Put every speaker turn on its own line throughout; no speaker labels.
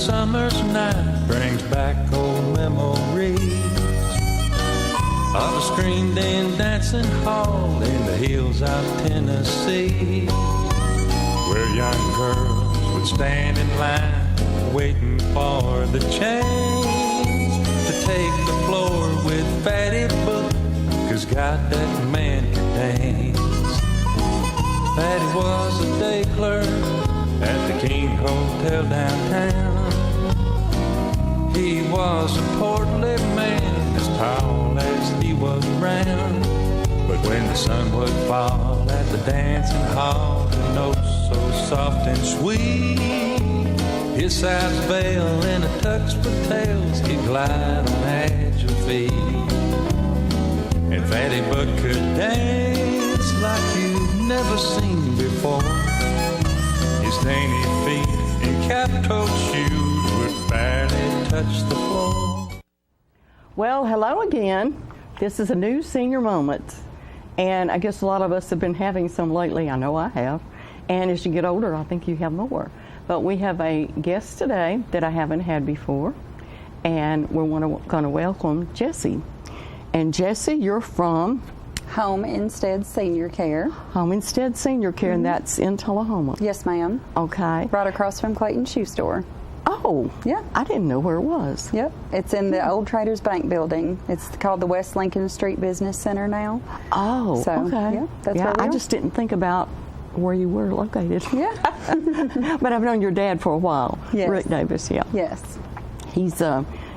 summer's night brings back old memories of a screamed and dancing hall in the hills of Tennessee, where young girls would stand in line waiting for the change to take the floor with Fatty Book, 'cause God, that man could dance. Fatty was a day clerk at the King Hotel downtown. He was a portly man, as tall as he was round. But when the sun would fall at the dancing hall, the notes so soft and sweet, his sides veil and a tux with tails he'd glide on agile feet. And Fatty Buck could dance like you've never seen before. His dainty feet in cap-toed shoes would barely touch the floor.
Well, hello again. This is a new Senior Moments, and I guess a lot of us have been having some lately. I know I have. And as you get older, I think you have more. But we have a guest today that I haven't had before, and we're going to welcome Jessie. And Jessie, you're from
Home Instead Senior Care.
Home Instead Senior Care, and that's in Tullahoma.
Yes, ma'am.
Okay.
Right across from Clayton Shoe Store.
Oh,
yeah.
I didn't know where it was.
Yep. It's in the old Traders Bank building. It's called the West Lincoln Street Business Center now.
Oh,
so,
okay.
Yeah, that's where we
I
are.
just didn't think about where you were located.
Yeah.
But I've known your dad for a while.
Yes.
Rick Davis, yeah.
Yes.
He's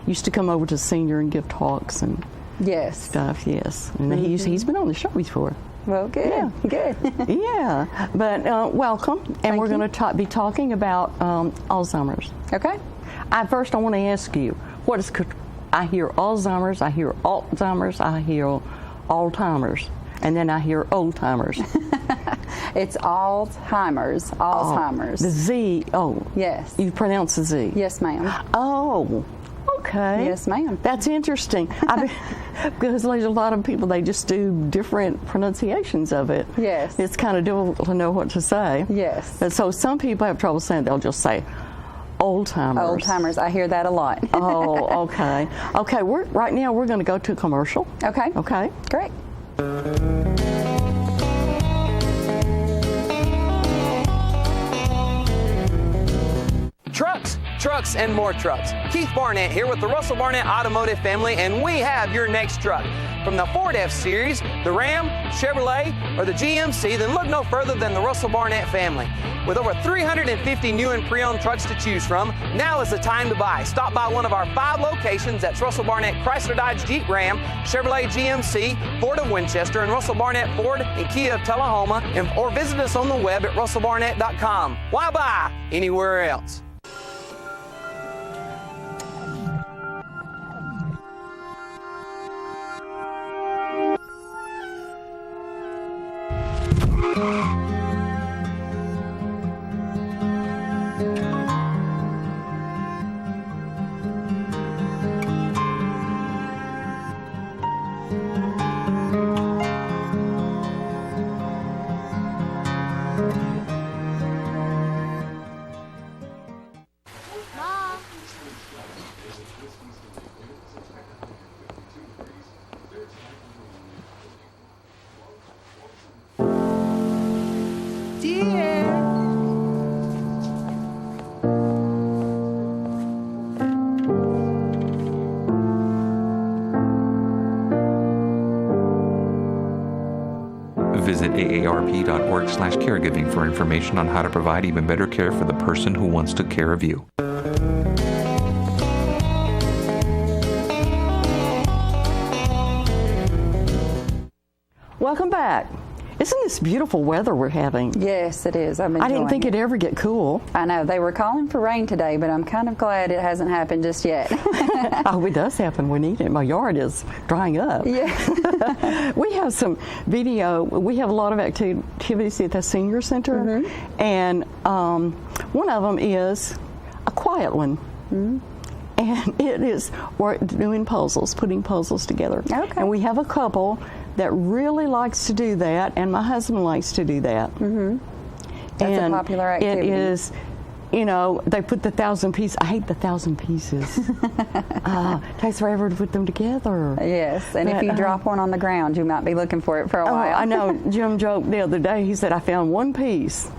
used to come over to Senior and give talks and
yes.
stuff, yes. And he's been on the show before.
Well, good.
Yeah.
Good.
Yeah. But welcome. And
Thank
we're
you.
going to be talking about Alzheimer's.
Okay.
First, I want to ask you, what is, I hear Alzheimer's, I hear Alzheimer's, I hear Alzheimer's, and then I hear old timers.
It's Alzheimer's. Alzheimer's.
The Z,
Yes.
You pronounce the Z.
Yes, ma'am.
Oh, okay.
Yes, ma'am.
That's interesting. Because there's a lot of people, they just do different pronunciations of it.
Yes.
It's kind of difficult to know what to say.
Yes.
But so some people have trouble saying, they'll just say old timers.
Old timers. I hear that a lot.
Oh, okay. Okay, right now we're going to go to commercial.
Okay.
Okay.
Great.
Trucks, and more trucks. Keith Barnett here with the Russell Barnett Automotive family, and we have your next truck. From the Ford F-Series, the Ram, Chevrolet, or the GMC, then look no further than the Russell Barnett family. With over 350 new and pre-owned trucks to choose from, now is the time to buy. Stop by one of our 5 locations. That's Russell Barnett Chrysler Dodge Jeep Ram, Chevrolet GMC, Ford of Winchester, and Russell Barnett Ford and Kia of Tullahoma, or visit us on the web at russellbarnett.com. Why buy anywhere else?
Visit aarp.org/caregiving for information on how to provide even better care for the person who once took care of you.
Welcome back. Isn't this beautiful weather we're having?
Yes, it is. I'm enjoying
I didn't think
it.
it'd ever get cool.
I know. They were calling for rain today, but I'm kind of glad it hasn't happened just yet.
Oh, it does happen. We need it. My yard is drying up.
Yeah.
We have some video. We have a lot of activities at the senior center, and one of them is a quiet one. And it is we're doing puzzles, putting puzzles together.
Okay.
And we have a couple that really likes to do that, and my husband likes to do that.
That's a popular activity.
It is you know, they put the 1,000 pieces. I hate the 1,000 pieces. Takes forever to put them together.
Yes, and if
But,
you drop one on the ground, you might be looking for it for a
Oh,
while.
I know. Jim joked the other day. He said, I found one piece.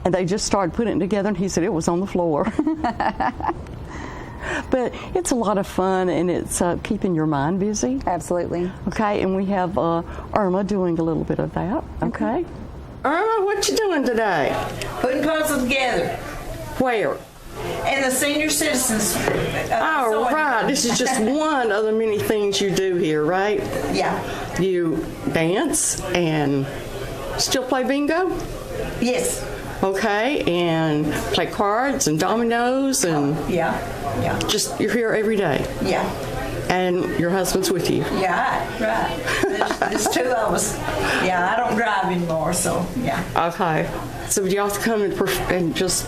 And they just started putting it together, and he said it was on the floor. But it's a lot of fun, and it's keeping your mind busy.
Absolutely.
Okay, and we have Irma doing a little bit of that. Okay. Irma, what you doing today?
Putting puzzles together.
Where?
And the senior citizens.
Oh, right. This is just one of the many things you do here, right?
Yeah.
You dance and still play bingo?
Yes.
Okay, and play cards and dominoes and
Yeah. Yeah.
just, you're here every day.
Yeah.
And your husband's with you.
Yeah. Right. There's two of us. Yeah. I don't drive anymore, so yeah.
Okay. So you have to come and just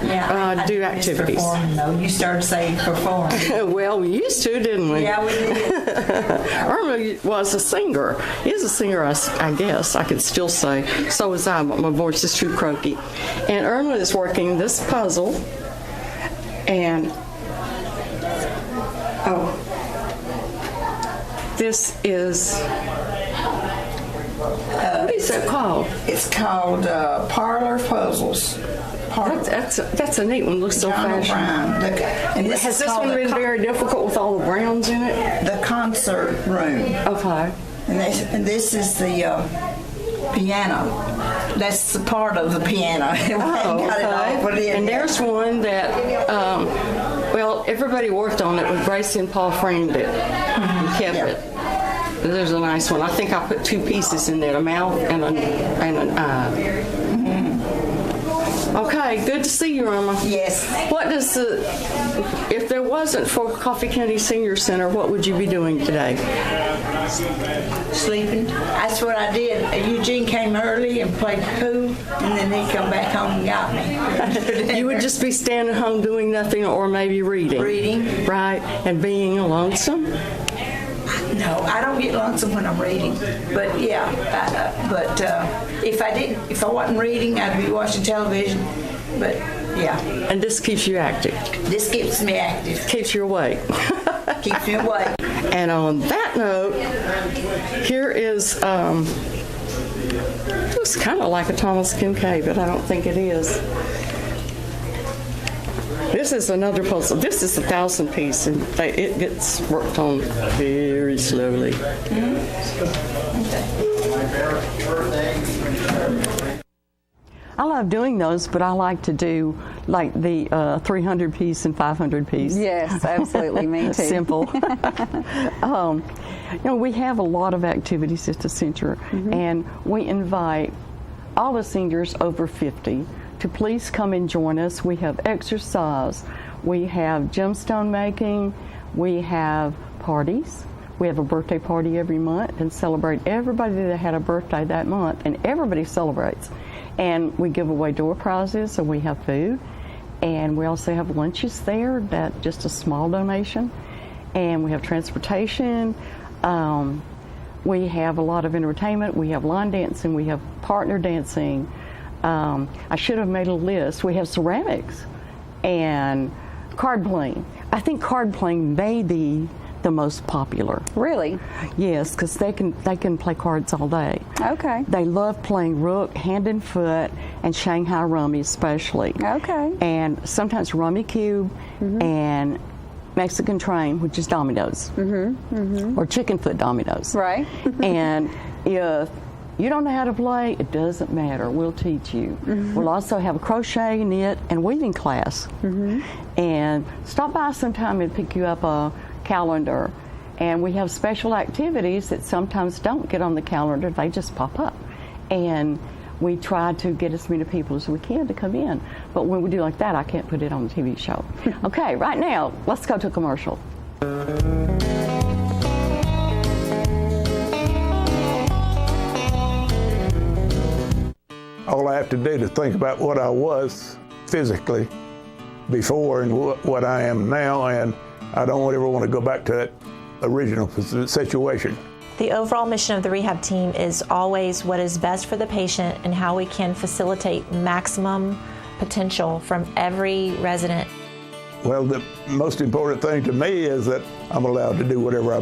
Yeah. I
do
miss
activities.
Performing, though. You started saying performing.
well, we used to, didn't we?
Yeah, we did.
Irma was a singer. Is a singer, I guess. I could still say. So was I, but my voice is too croaky. And Irma is working this puzzle. And, this is, what is that called?
It's called Parlor Puzzles.
That's a neat one. Looks so fashionable. Has this one been very difficult with all the browns in it?
The concert room.
Okay.
And this is the piano. That's the part of the piano. Got it all put in.
And there's one that, well, everybody worked on it. When Gracie and Paul framed it. We kept it. There's a nice one. I think I put two pieces in there, a mouth and an eye. Okay, good to see you, Irma.
Yes.
What does if there wasn't for Coffee County Senior Center, what would you be doing today?
Sleeping. That's what I did. Eugene came early and played pool, and then he come back home and got me.
You would just be standing home doing nothing or maybe reading.
Reading.
Right, and being lonesome?
No, I don't get lonesome when I'm reading. But yeah, if I wasn't reading, I'd be watching television. But yeah.
And this keeps you active?
This keeps me active.
Keeps you awake?
Keeps me awake.
And on that note, here is, it's kind of like a Thomas Kincaid, but I don't think it is. This is another puzzle. This is 1,000 piece, and it gets worked on very slowly. I love doing those, but I like to do like the 300 piece and 500 piece.
Yes, absolutely. Me too.
Simple. You know, we have a lot of activities at the center, and we invite all the seniors over 50 to please come and join us. We have exercise, we have gemstone making, we have parties. We have a birthday party every month and celebrate everybody that had a birthday that month, and everybody celebrates. And we give away door prizes, so we have food. And we also have lunches there, that just a small donation. And we have transportation. We have a lot of entertainment. We have line dancing. We have partner dancing. I should have made a list. We have ceramics and card playing. I think card playing may be the most popular.
Really?
Yes, because they can play cards all day.
Okay.
They love playing rook, hand and foot, and Shanghai rummy especially.
Okay.
And sometimes rummy cube and Mexican train, which is dominoes, or chicken foot dominoes.
Right.
And if you don't know how to play, it doesn't matter. We'll teach you. We'll also have a crochet, knit, and weaving class. And stop by sometime and pick you up a calendar. And we have special activities that sometimes don't get on the calendar. They just pop up. And we try to get as many people as we can to come in. But when we do like that, I can't put it on the TV show. Okay, right now, let's go to a commercial.
All I have to do to think about what I was physically before and what I am now, and I don't ever want to go back to that original situation.
The overall mission of the rehab team is always what is best for the patient and how we can facilitate maximum potential from every resident.
Well, the most important thing to me is that I'm allowed to do whatever I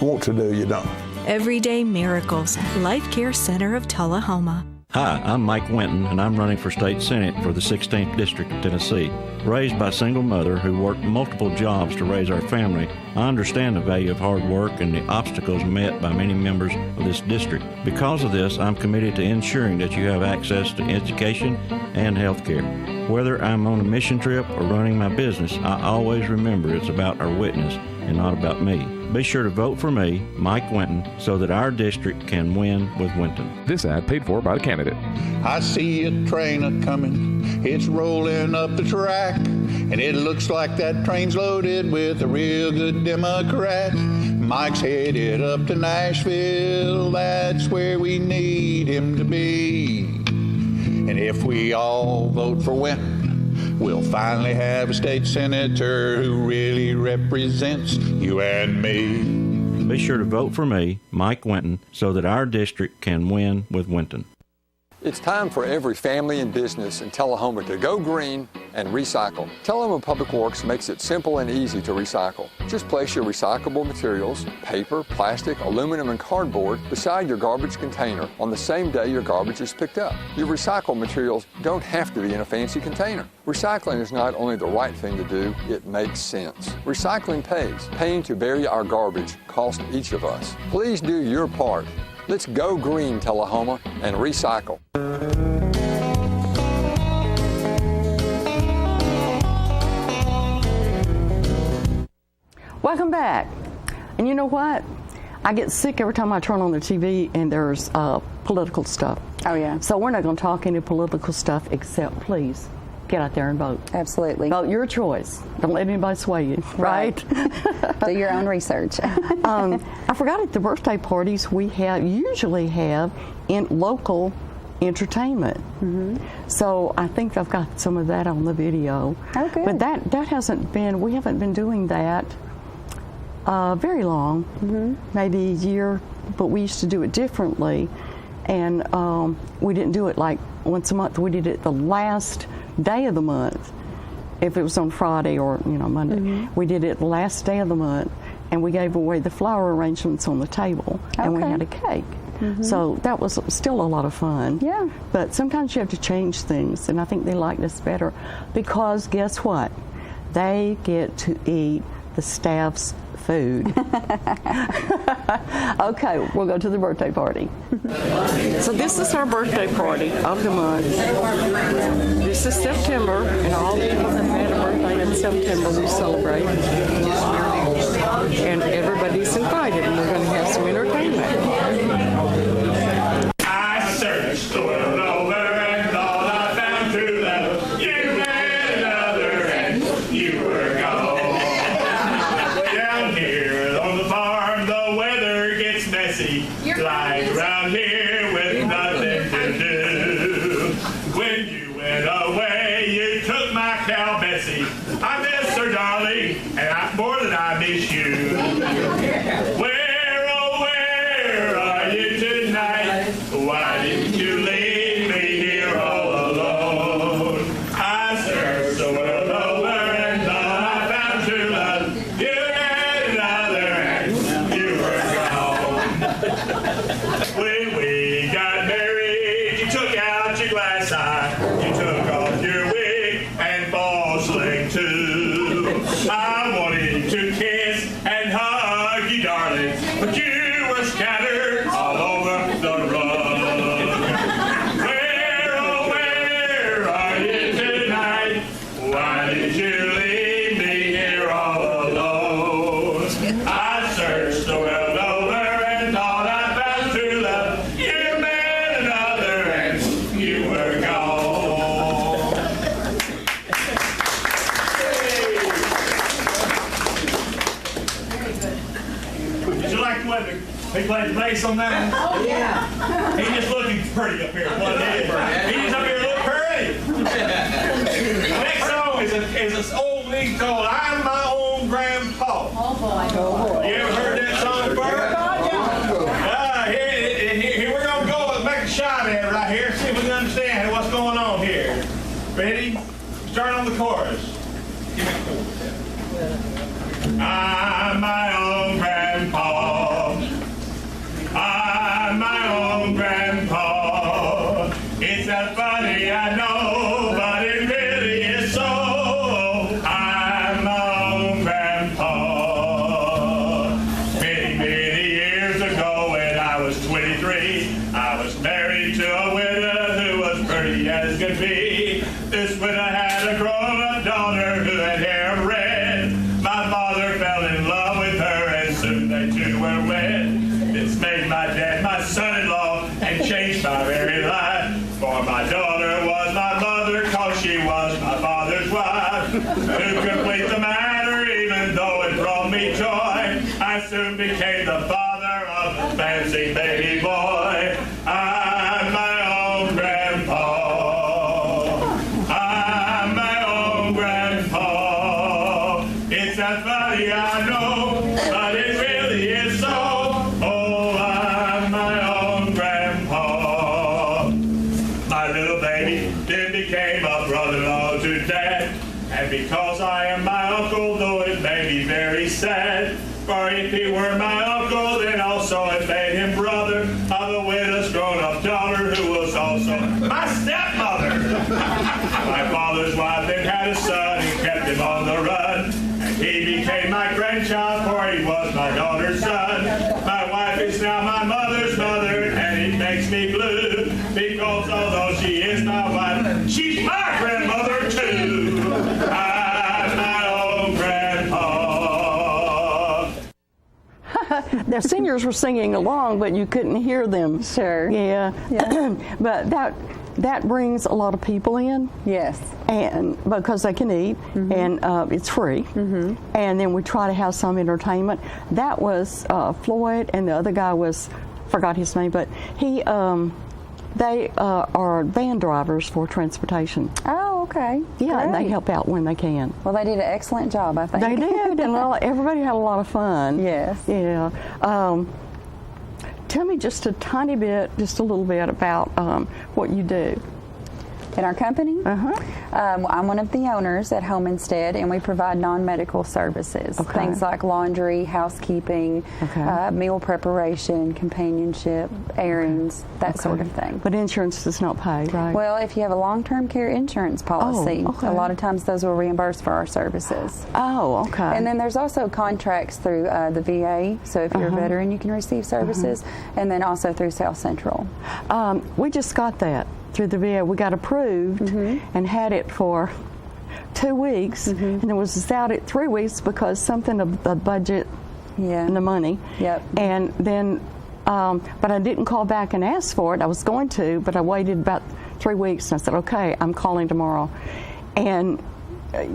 want to do, you know.
Everyday Miracles, Life Care Center of Tullahoma.
Hi, I'm Mike Winton, and I'm running for state senate for the 16th District of Tennessee. Raised by a single mother who worked multiple jobs to raise our family, I understand the value of hard work and the obstacles met by many members of this district. Because of this, I'm committed to ensuring that you have access to education and health care. Whether I'm on a mission trip or running my business, I always remember it's about our witness and not about me. Be sure to vote for me, Mike Winton, so that our district can win with Winton.
This ad paid for by the candidate.
I see a train a-coming, it's rolling up the track, and it looks like that train's loaded with a real good Democrat. Mike's headed up to Nashville, that's where we need him to be. And if we all vote for Winton, we'll finally have a state senator who really represents you and me.
Be sure to vote for me, Mike Winton, so that our district can win with Winton.
It's time for every family and business in Tullahoma to go green and recycle. Tullahoma Public Works makes it simple and easy to recycle. Just place your recyclable materials, paper, plastic, aluminum, and cardboard beside your garbage container on the same day your garbage is picked up. Your recycled materials don't have to be in a fancy container. Recycling is not only the right thing to do, it makes sense. Recycling pays. Paying to bury our garbage costs each of us. Please do your part. Let's go green, Tullahoma, and recycle.
Welcome back. And you know what? I get sick every time I turn on the TV and there's political stuff.
Oh, yeah.
So we're not going to talk any political stuff except, please, get out there and vote.
Absolutely.
Vote your choice. Don't let anybody sway you, right?
Do your own research.
I forgot at the birthday parties we usually have in local entertainment. Mm-hmm. So I think I've got some of that on the video.
Oh, good.
But that hasn't been, we haven't been doing that very long, maybe a year, but we used to do it differently. And we didn't do it like once a month. We did it the last day of the month. If it was on Friday or Monday, we did it the last day of the month, and we gave away the flower arrangements on the table, and we had a cake. So that was still a lot of fun.
Yeah.
But sometimes you have to change things, and I think they liked us better because guess what? They get to eat the staff's food. Okay, we'll go to the birthday party. So this is our birthday party of the month. This is September, and all the people that had a birthday in September we celebrate. And everybody's invited, and we're going to have some entertainment.
I searched the world over and thought I found true love. You met another and you were gone. Down here on the farm, the weather gets messy. Like around here with nothing to do. When you went away, you took my cow Bessie. I miss her, darling, and more than I miss you. Where, oh, where are you tonight? Why didn't you leave me here all alone? I searched the world over and thought I found true love. You had another and you were gone. When we got married, you took out your glass eye. You took off your wig and false leg too. I wanted to kiss and hug you, darling, but you were scattered all over the rug. Where, oh, where are you tonight? Why did you leave me here all alone? I searched the world over and thought I found true love. You met another and you were gone. Did you like the weather? He played the bass on that? Oh, yeah. He just looking pretty up here. He just up here looking pretty. Next song is an old league called I'm My Own Grandpa.
Oh, boy.
You ever heard that song before? Here we're going to go and make a shot at it right here. See if we can understand what's going on here.
we were wed. This made my dad my son-in-law and changed my very life. For my daughter was my mother, cause she was my father's wife. To complete the matter, even though it brought me joy, I soon became the father of a fancy baby boy. I'm my own grandpa. I'm my own grandpa. It's that funny, I know, but it really is so. Oh, I'm my own grandpa. My little baby then became a brother-in-law to Dad. And because I am my uncle, though it may be very sad, for if he were my uncle, then also it made him brother of a widow's grown-up daughter who was also my stepmother. My father's wife then had a son and kept him on the run. And he became my grandchild, for he was my daughter's son. My wife is now my mother's mother, and it makes me blue, because although she is my wife, she's my grandmother too. I'm my own grandpa.
The seniors were singing along, but you couldn't hear them.
Sure.
Yeah. But that brings a lot of people in.
Yes.
And because they can eat, and it's free. And then we try to have some entertainment. That was Floyd, and the other guy was, forgot his name, but he. They are van drivers for transportation.
Oh, okay.
Yeah, and they
Great.
help out when they can.
Well, they did an excellent job, I think.
They did, and everybody had a lot of fun.
Yes.
Yeah. Tell me just a tiny bit, just a little bit about what you do.
In our company? I'm one of the owners at Home Instead, and we provide non-medical services.
Okay.
Things like laundry, housekeeping, meal preparation, companionship, errands, that sort of thing.
But insurance does not pay, right?
Well, if you have a long-term care insurance policy,
okay.
a lot of times those will reimburse for our services.
Oh, okay.
And then there's also contracts through the VA, so if you're a veteran, you can receive services, and then also through South Central.
We just got that through the VA. We got approved and had it for 2 weeks, and it was out at 3 weeks because something of the budget and the money. And then, but I didn't call back and ask for it. I was going to, but I waited about 3 weeks, and I said, okay, I'm calling tomorrow. And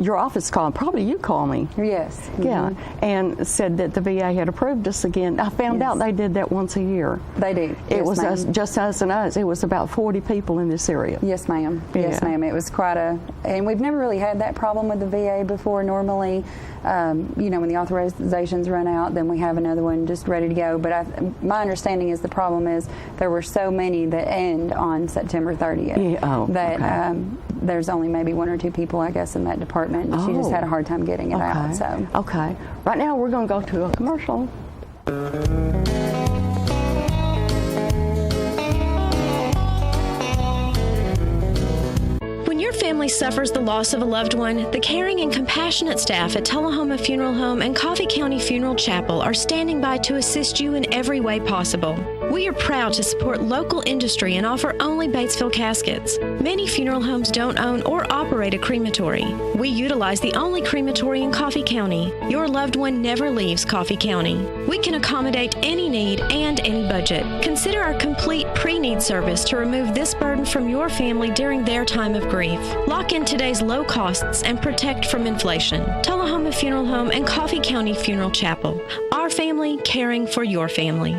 your office called, probably you called me.
Yes.
Yeah, and said that the VA had approved us again. I found out they did that once a year.
They do.
It
Yes,
was
ma'am.
just us and us. It was about 40 people in this area.
Yes, ma'am. Yes,
Yeah.
ma'am. It was quite and we've never really had that problem with the VA before. Normally, you know, when the authorizations run out, then we have another one just ready to go. But my understanding is the problem is there were so many that end on September 30th that there's only maybe 1 or 2 people, I guess, in that department. And she just had a hard time getting it out. So.
Okay. Right now, we're going to go to a commercial.
When your family suffers the loss of a loved one, the caring and compassionate staff at Tullahoma Funeral Home and Coffee County Funeral Chapel are standing by to assist you in every way possible. We are proud to support local industry and offer only Batesville caskets. Many funeral homes don't own or operate a crematory. We utilize the only crematory in Coffee County. Your loved one never leaves Coffee County. We can accommodate any need and any budget. Consider our complete pre-need service to remove this burden from your family during their time of grief. Lock in today's low costs and protect from inflation. Tullahoma Funeral Home and Coffee County Funeral Chapel. Our family caring for your family.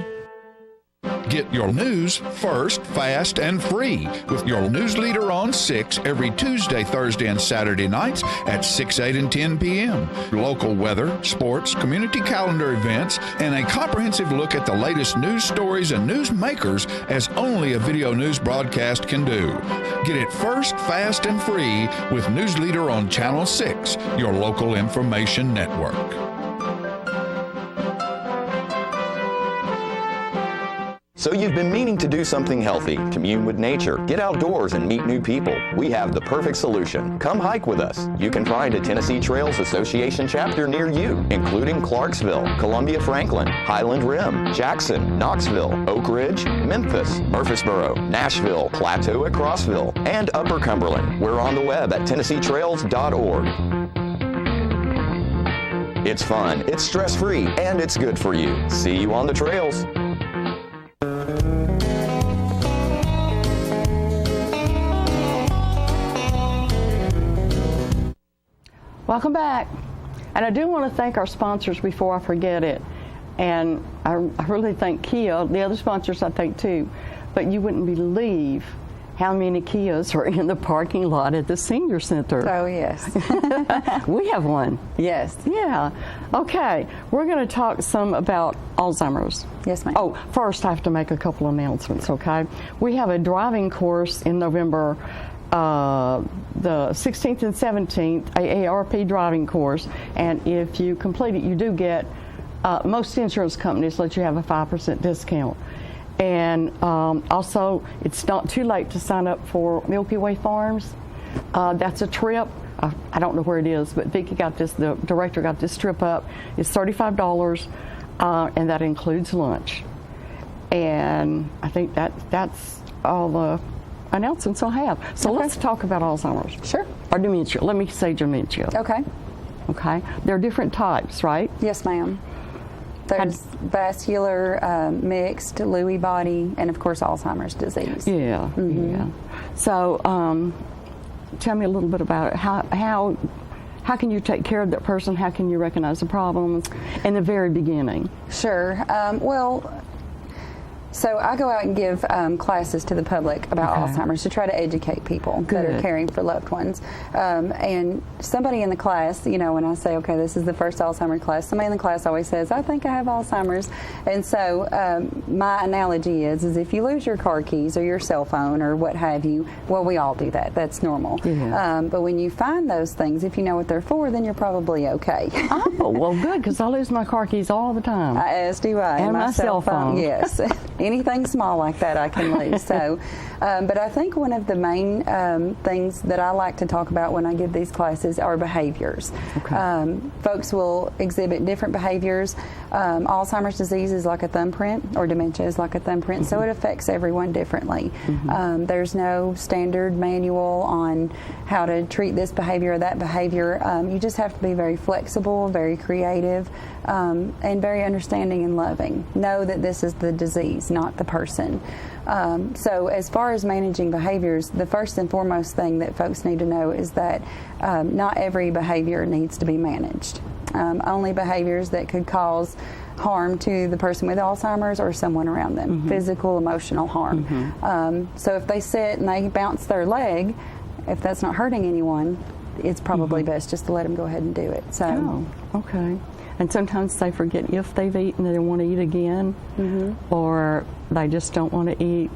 Get your news first, fast, and free with your news leader on 6 every Tuesday, Thursday, and Saturday nights at 6, 8, and 10 p.m. Local weather, sports, community calendar events, and a comprehensive look at the latest news stories and news makers as only a video news broadcast can do. Get it first, fast, and free with News Leader on Channel 6, your local information network.
So you've been meaning to do something healthy, commune with nature, get outdoors and meet new people. We have the perfect solution. Come hike with us. You can find a Tennessee Trails Association chapter near you, including Clarksville, Columbia Franklin, Highland Rim, Jackson, Knoxville, Oak Ridge, Memphis, Murfreesboro, Nashville, Plateau at Crossville, and Upper Cumberland. We're on the web at TennesseeTrails.org. It's fun, it's stress-free, and it's good for you. See you on the trails.
Welcome back. And I do want to thank our sponsors before I forget it. And I really thank Kia. The other sponsors I thank too. But you wouldn't believe how many Kias are in the parking lot at the senior center.
Oh, yes.
We have one.
Yes.
Yeah. Okay. We're going to talk some about Alzheimer's.
Yes, ma'am.
Oh, first I have to make a couple announcements, okay? We have a driving course in November, the 16th and 17th, AARP driving course. And if you complete it, you do get, most insurance companies let you have a 5% discount. And also, it's not too late to sign up for Milky Way Farms. That's a trip. I don't know where it is, but Vicki got this, the director got this trip up. It's $35, and that includes lunch. And I think that's all the announcements I have. So let's talk about Alzheimer's.
Sure.
Or dementia. Let me say dementia.
Okay.
Okay. There are different types, right?
Yes, ma'am. There's vascular, mixed, Lewy body, and of course Alzheimer's disease.
Yeah, yeah. So tell me a little bit about it. How can you take care of that person? How can you recognize the problems in the very beginning?
Sure. So I go out and give classes to the public about Alzheimer's to try to educate people that are caring for loved ones. And somebody in the class, you know, when I say, okay, this is the first Alzheimer's class, somebody in the class always says, I think I have Alzheimer's. And so my analogy is if you lose your car keys or your cell phone or what have you, well, we all do that. That's normal.
Yeah.
But when you find those things, if you know what they're for, then you're probably okay.
Oh, well, good, because I lose my car keys all the time.
As do I.
And my cell phone.
Yes. Anything small like that I can lose. So, but I think one of the main things that I like to talk about when I give these classes are behaviors.
Okay.
Folks will exhibit different behaviors. Alzheimer's disease is like a thumbprint, or dementia is like a thumbprint, so it affects everyone differently. There's no standard manual on how to treat this behavior or that behavior. You just have to be very flexible, very creative, and very understanding and loving. Know that this is the disease, not the person. So as far as managing behaviors, the first and foremost thing that folks need to know is that not every behavior needs to be managed. Only behaviors that could cause harm to the person with Alzheimer's or someone around them, physical, emotional harm. So if they sit and they bounce their leg, if that's not hurting anyone, it's probably best just to let them go ahead and do it. So,
okay. And sometimes they forget if they've eaten and they want to eat again, or they just don't want to eat.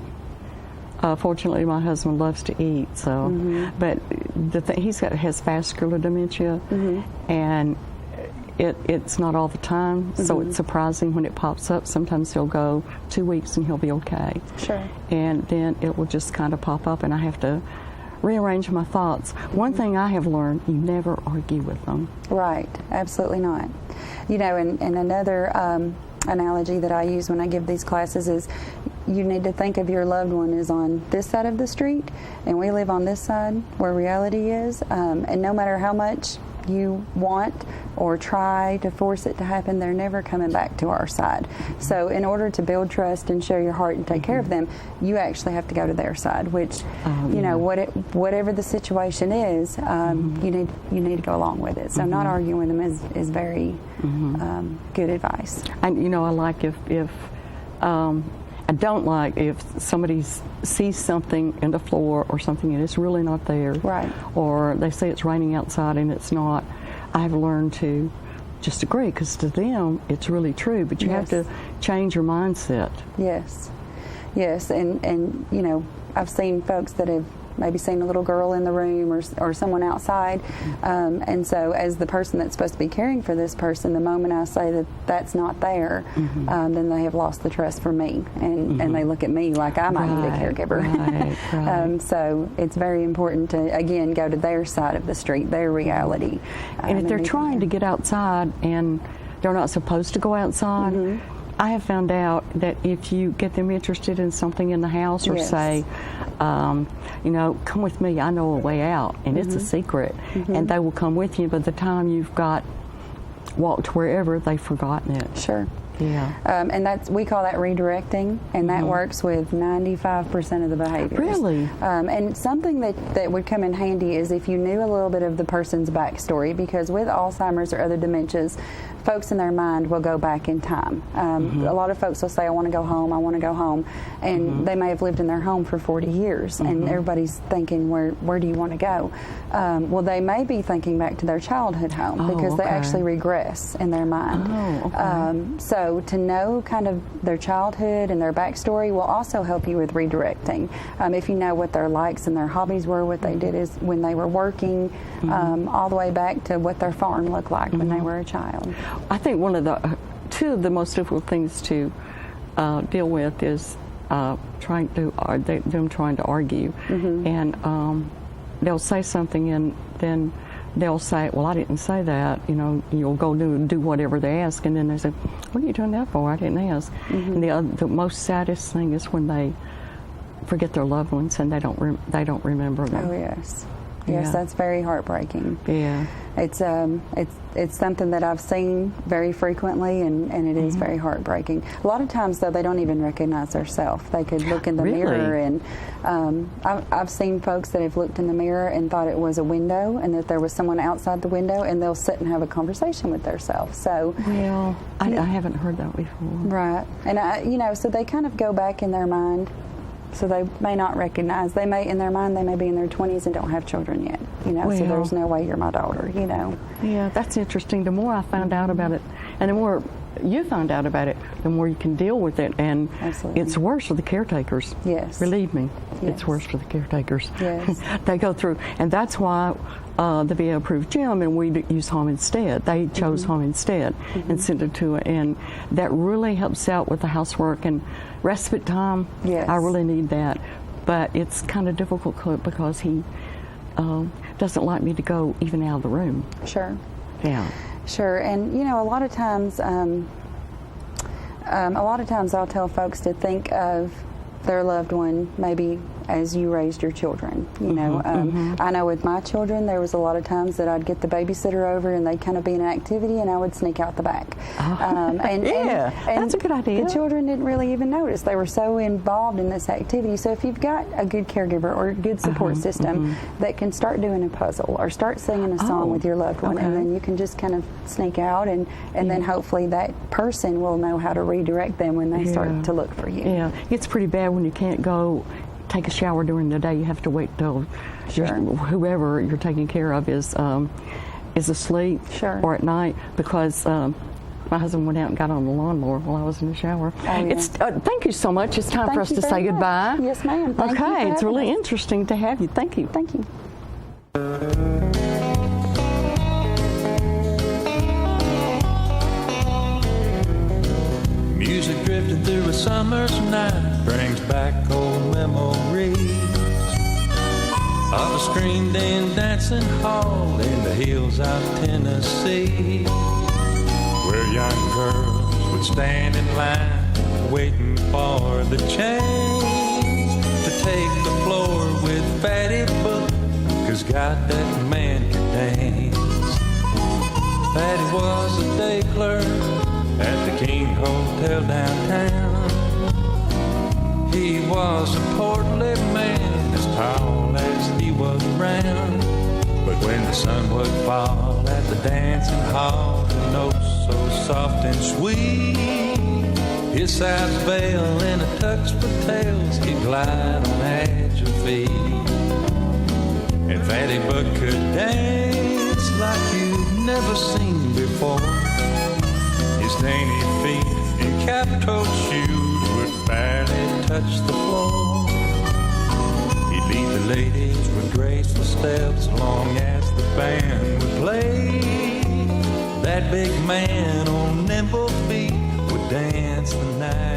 Fortunately, my husband loves to eat, so. But has vascular dementia, and it's not all the time. So it's surprising when it pops up. Sometimes he'll go 2 weeks and he'll be okay.
Sure.
And then it will just kind of pop up, and I have to rearrange my thoughts. One thing I have learned, you never argue with them.
Right, absolutely not. You know, and another analogy that I use when I give these classes is you need to think of your loved one as on this side of the street, and we live on this side where reality is, and no matter how much you want or try to force it to happen, they're never coming back to our side. So in order to build trust and share your heart and take care of them, you actually have to go to their side, which, you know, whatever the situation is, you need to go along with it. So not arguing with them is very good advice.
And, you know, I like if I don't like if somebody sees something in the floor or something and it's really not there.
Right.
Or they say it's raining outside and it's not. I've learned to just agree, because to them it's really true, but you have to change your mindset.
Yes. Yes, and you know, I've seen folks that have maybe seen a little girl in the room or someone outside, and so as the person that's supposed to be caring for this person, the moment I say that that's not there, then they have lost the trust for me, and they look at me like I might need a caregiver.
Right.
So it's very important to, again, go to their side of the street, their reality.
And if they're trying to get outside and they're not supposed to go outside, I have found out that if you get them interested in something in the house, or say, you know, come with me, I know a way out, and it's a secret, and they will come with you. By the time you've got walked wherever they've forgotten it.
Sure.
Yeah.
And we call that redirecting, and that works with 95% of the behaviors.
Really?
And something that would come in handy is if you knew a little bit of the person's backstory, because with Alzheimer's or other dementias, folks in their mind will go back in time. A lot of folks will say, I want to go home, I want to go home, and they may have lived in their home for 40 years, and everybody's thinking, where do you want to go? Well, they may be thinking back to their childhood home because they actually regress in their mind. So to know kind of their childhood and their backstory will also help you with redirecting. If you know what their likes and their hobbies were, what they did is when they were working, all the way back to what their farm looked like when they were a child.
I think two of the most difficult things to deal with is them trying to argue, and they'll say something and then they'll say, well, I didn't say that, you'll go do whatever they ask, and then they say, what are you doing that for? I didn't ask. And the most saddest thing is when they forget their loved ones and they don't remember them.
Oh, yes. Yes, that's very heartbreaking.
Yeah.
It's something that I've seen very frequently, and it is very heartbreaking. A lot of times, though, they don't even recognize themselves. They could look in the mirror, and I've seen folks that have looked in the mirror and thought it was a window, and that there was someone outside the window, and they'll sit and have a conversation with themselves. So,
well, I haven't heard that before.
Right, and so they kind of go back in their mind. So they may not recognize. They may, in their mind, they may be in their 20s and don't have children yet. So there's no way you're my daughter.
Yeah, that's interesting. The more I found out about it, and the more you find out about it, the more you can deal with it. And it's worse for the caretakers.
Yes.
Believe me, it's worse for the caretakers.
Yes.
They go through, and that's why the VA approved Jim, and we use home instead. They chose home instead and sent it to it, and that really helps out with the housework and respite time.
Yes.
I really need that, but it's kind of difficult because he doesn't like me to go even out of the room.
Sure.
Yeah.
Sure, and a lot of times I'll tell folks to think of their loved one maybe as you raised your children. I know with my children, there was a lot of times that I'd get the babysitter over and they'd kind of be in an activity and I would sneak out the back. And
that's a good idea.
The children didn't really even notice. They were so involved in this activity. So if you've got a good caregiver or a good support system that can start doing a puzzle or start singing a song with your loved one, and then you can just kind of sneak out, and then hopefully that person will know how to redirect them when they start to look for you.
Yeah, it's pretty bad when you can't go take a shower during the day. You have to wait till whoever you're taking care of is asleep or at night, because my husband went out and got on the lawnmower while I was in the shower. Thank you so much. It's time for us to say goodbye.
Yes, ma'am. Thank you.
Okay, it's really interesting to have you. Thank you.
Thank you.
Music drifting through a summer's night brings back old memories of a screened in dancing hall in the hills of Tennessee, where young girls would stand in line waiting for the change to take the floor with Fatty Book, 'cause God, that man could dance. Fatty was a day clerk at the King Hotel downtown. He was a portly man, as tall as he was round. But when the sun would fall at the dancing hall, the notes so soft and sweet, his sides veil and a tux for tails he'd glide on agile feet. And Fatty Buck could dance like you've never seen before. His dainty feet in cap-toed shoes would barely touch the floor. He'd lead the ladies with graceful steps long as the band would play. That big man on nimble feet would dance the night